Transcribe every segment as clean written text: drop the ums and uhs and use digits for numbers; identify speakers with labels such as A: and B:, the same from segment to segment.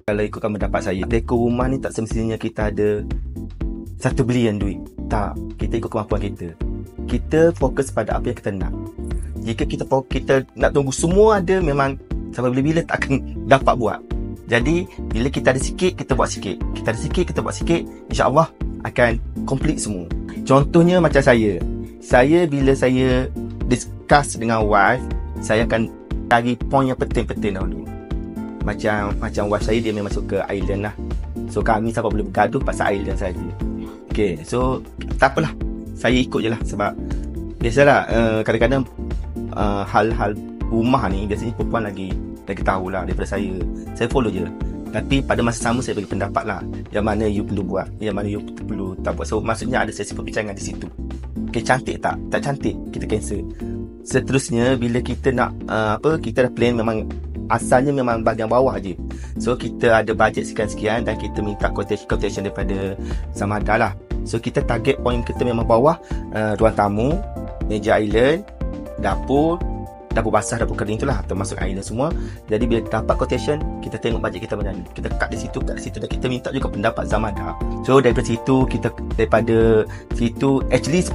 A: Kalau ikutkan pendapat saya, dekor rumah ni tak semestinya kita ada 1 bilion duit. Tak, kita ikut kemampuan kita. Kita fokus pada apa yang kita nak. Jika kita nak tunggu semua ada, memang sampai bila-bila tak akan dapat buat. Jadi bila kita ada sikit, kita buat sikit. Kita ada sikit, kita buat sikit, InsyaAllah akan complete semua. Contohnya macam saya bila saya discuss dengan wife, saya akan cari point yang penting-penting dahulu. Macam wife saya, dia memang suka island lah. So kami sampai boleh bergaduh pasal island saja. Okay, so tak apalah, saya ikut je lah. Sebab biasalah kadang-kadang hal-hal rumah ni biasanya perempuan lagi tahulah daripada saya. Saya follow je. Tapi pada masa sama saya bagi pendapat lah, yang mana you perlu buat, yang mana you perlu tak buat. So maksudnya ada sesi perbincangan di situ. Okay, cantik tak? Tak cantik, kita cancel. Seterusnya bila kita nak kita dah plan, memang asalnya memang bahagian bawah je. So kita ada bajet sekian-sekian dan kita minta quotation daripada Zamada lah. So kita target point kita memang bawah, ruang tamu, meja island, dapur basah, dapur kering tu lah, termasuk island semua. Jadi bila dapat quotation, kita tengok bajet kita macam mana, kita cut di situ dan kita minta juga pendapat Zamada. So daripada situ actually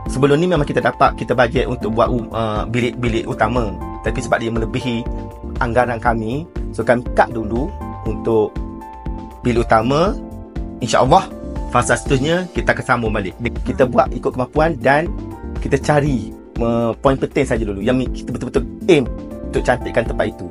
A: sebelum ni memang kita bajet untuk buat bilik utama, tapi sebab dia melebihi anggaran kami, so kami cut dulu untuk bilik utama. InsyaAllah fasa seterusnya kita akan sambung balik. Kita buat ikut kemampuan dan kita cari poin penting saja dulu, yang kita betul-betul aim untuk cantikkan tempat itu.